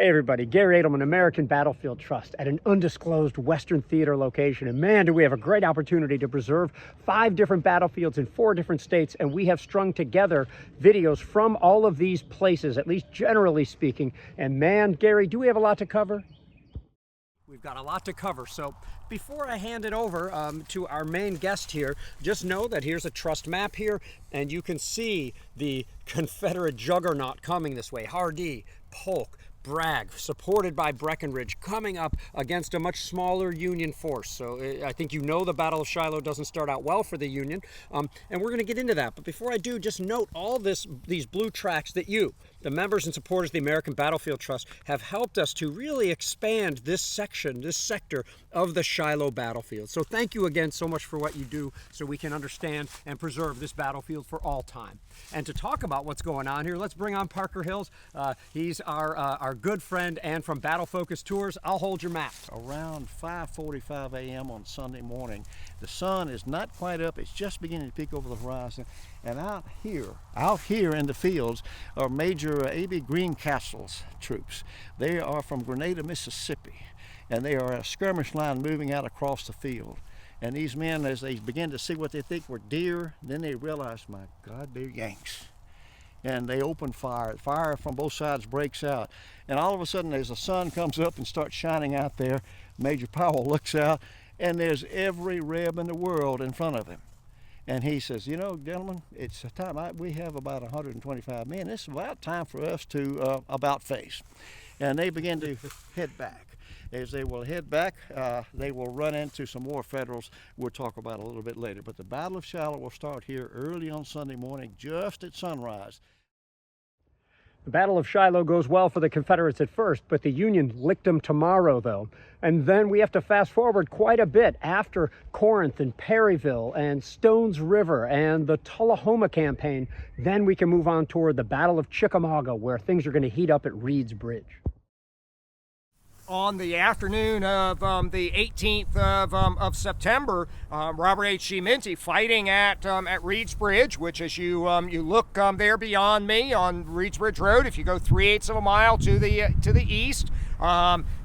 Hey everybody, Gary Edelman, American Battlefield Trust at an undisclosed Western Theater location. And man, do we have a great opportunity to preserve 5 different battlefields in 4 different states. And we have strung together videos from all of these places, at least generally speaking. And man, Gary, do we have a lot to cover? We've got a lot to cover. So before I hand it over to our main guest here, just know that here's a trust map here, and you can see the Confederate juggernaut coming this way. Hardee, Polk, Bragg, supported by Breckinridge, coming up against a much smaller Union force. So I think you know the Battle of Shiloh doesn't start out well for the Union, and we're going to get into that. But before I do, just note all these blue tracks that you, the members and supporters of the American Battlefield Trust, have helped us to really expand this section, this sector of the Shiloh battlefield. So thank you again so much for what you do so we can understand and preserve this battlefield for all time. And to talk about what's going on here, let's bring on Parker Hills. He's our good friend, and from Battle Focus Tours, I'll hold your map. Around 5:45 a.m. on Sunday morning, the sun is not quite up, it's just beginning to peek over the horizon, and out here in the fields are Major A.B. Greencastle's troops. They are from Grenada, Mississippi, and they are a skirmish line moving out across the field. And these men, as they begin to see what they think were deer, then they realize, my God, they're Yanks. And they open fire. Fire from both sides breaks out. And all of a sudden, as the sun comes up and starts shining out there, Major Powell looks out, and there's every Reb in the world in front of him. And he says, you know, gentlemen, it's time. We have about 125 men. It's about time for us to about face. And they begin to head back. As they will head back, they will run into some more Federals we'll talk about a little bit later. But the Battle of Shiloh will start here early on Sunday morning, just at sunrise. The Battle of Shiloh goes well for the Confederates at first, but the Union licked them tomorrow, though. And then we have to fast forward quite a bit after Corinth and Perryville and Stones River and the Tullahoma campaign. Then we can move on toward the Battle of Chickamauga, where things are going to heat up at Reed's Bridge. On the afternoon of the 18th of September, Robert H.G. Minty fighting at Reed's Bridge, which, as you look there beyond me on Reed's Bridge Road, if you go 3/8 of a mile to the east,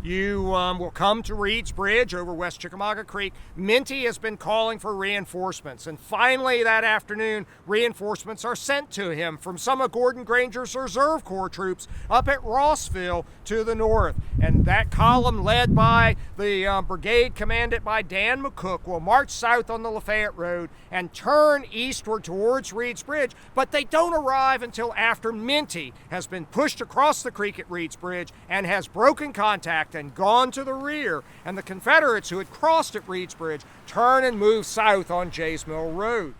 you will come to Reed's Bridge over West Chickamauga Creek. Minty has been calling for reinforcements, and finally that afternoon, reinforcements are sent to him from some of Gordon Granger's Reserve Corps troops up at Rossville to the north. And that column, led by the brigade commanded by Dan McCook, will march south on the Lafayette Road and turn eastward towards Reed's Bridge, but they don't arrive until after Minty has been pushed across the creek at Reed's Bridge and has broken contact and gone to the rear, and the Confederates who had crossed at Reed's Bridge turn and move south on Jays Mill Road.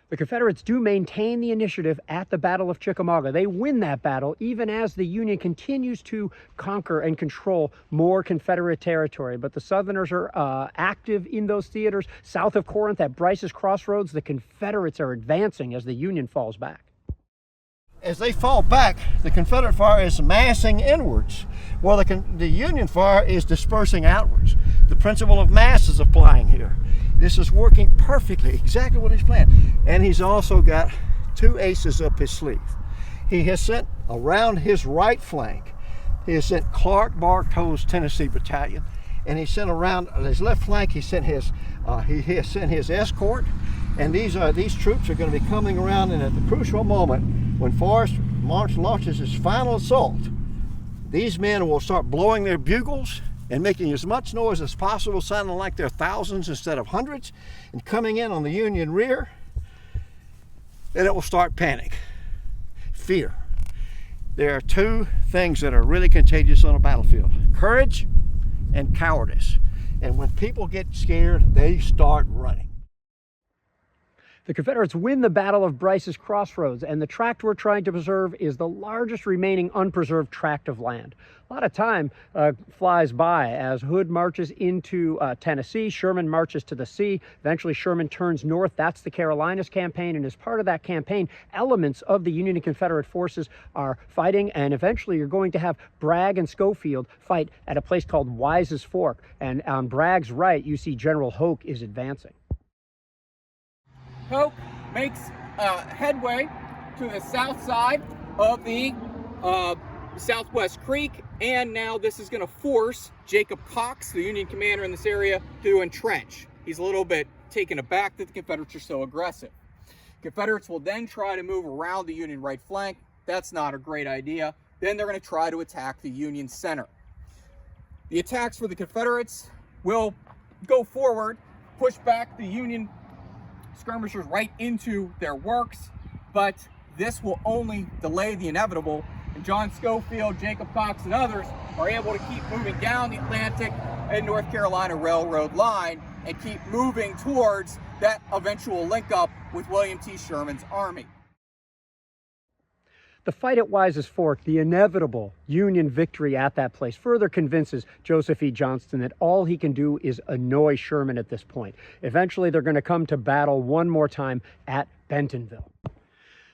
The Confederates do maintain the initiative at the Battle of Chickamauga. They win that battle even as the Union continues to conquer and control more Confederate territory. But the Southerners are active in those theaters. South of Corinth at Bryce's Crossroads, the Confederates are advancing as the Union falls back. As they fall back, the Confederate fire is massing inwards, while the Union fire is dispersing outwards. The principle of mass is applying here. This is working perfectly, exactly what he's planned. And he's also got 2 aces up his sleeve. He has sent around his right flank, he has sent Clark Bartow's Tennessee Battalion, and he sent around his left flank, he has sent his escort, and these troops are going to be coming around, and at the crucial moment when Forrest launches his final assault, these men will start blowing their bugles and making as much noise as possible, sounding like they're thousands instead of hundreds, and coming in on the Union rear, and it will start panic, fear. There are 2 things that are really contagious on a battlefield: courage and cowardice. And when people get scared, they start running. The Confederates win the Battle of Bryce's Crossroads, and the tract we're trying to preserve is the largest remaining unpreserved tract of land. A lot of time flies by as Hood marches into Tennessee. Sherman marches to the sea. Eventually, Sherman turns north. That's the Carolinas campaign, and as part of that campaign, elements of the Union and Confederate forces are fighting, and eventually you're going to have Bragg and Schofield fight at a place called Wise's Fork, and on Bragg's right, you see General Hoke is advancing. Hoke makes headway to the south side of the Southwest Creek, and now this is going to force Jacob Cox, the Union commander in this area, to entrench. He's a little bit taken aback that the Confederates are so aggressive. Confederates will then try to move around the Union right flank. That's not a great idea. Then they're going to try to attack the Union center. The attacks for the Confederates will go forward, push back the Union skirmishers right into their works, but this will only delay the inevitable, and John Schofield, Jacob Cox, and others are able to keep moving down the Atlantic and North Carolina Railroad line and keep moving towards that eventual link up with William T. Sherman's army. The fight at Wise's Fork, the inevitable Union victory at that place, further convinces Joseph E. Johnston that all he can do is annoy Sherman at this point. Eventually, they're going to come to battle one more time at Bentonville.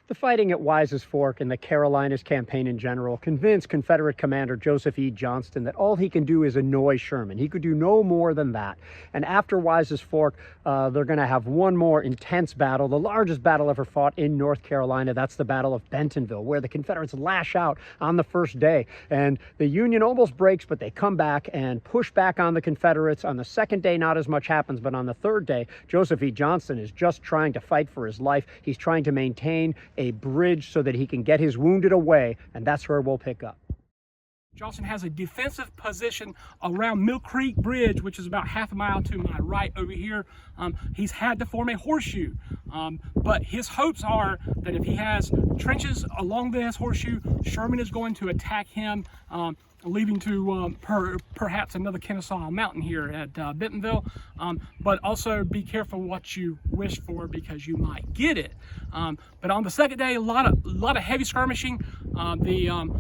The fighting at Wise's Fork and the Carolinas campaign in general convinced Confederate Commander Joseph E. Johnston that all he can do is annoy Sherman. He could do no more than that. And after Wise's Fork, they're going to have one more intense battle, the largest battle ever fought in North Carolina. That's the Battle of Bentonville, where the Confederates lash out on the first day. And the Union almost breaks, but they come back and push back on the Confederates. On the second day, not as much happens, but on the third day, Joseph E. Johnston is just trying to fight for his life. He's trying to maintain a bridge so that he can get his wounded away, and that's where we'll pick up. Johnston has a defensive position around Mill Creek Bridge, which is about half a mile to my right over here. He's had to form a horseshoe, but his hopes are that if he has trenches along this horseshoe, Sherman is going to attack him, leading to perhaps another Kennesaw Mountain here at Bentonville. But also be careful what you wish for, because you might get it. But on the second day, a lot of heavy skirmishing. The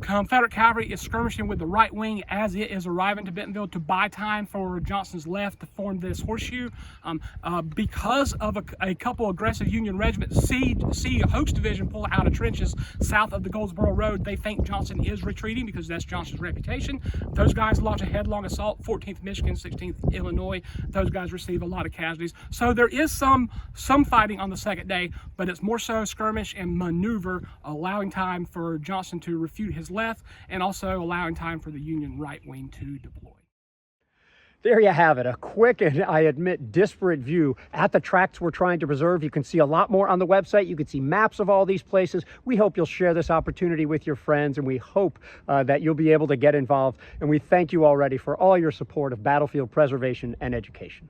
Confederate cavalry is skirmishing with the right wing as it is arriving to Bentonville to buy time for Johnston's left to form this horseshoe. Because of a couple aggressive Union regiments see Hoke's division pull out of trenches south of the Goldsboro Road, they think Johnston is retreating because that's Johnston's reputation. Those guys launch a headlong assault, 14th Michigan, 16th Illinois. Those guys receive a lot of casualties. So there is some fighting on the second day, but it's more so skirmish and maneuver, allowing time for Johnston to refute his left and also allowing time for the Union right wing to deploy. There you have it, a quick and, I admit, disparate view at the tracts we're trying to preserve. You can see a lot more on the website. You can see maps of all these places. We hope you'll share this opportunity with your friends, and we hope that you'll be able to get involved. And we thank you already for all your support of battlefield preservation and education.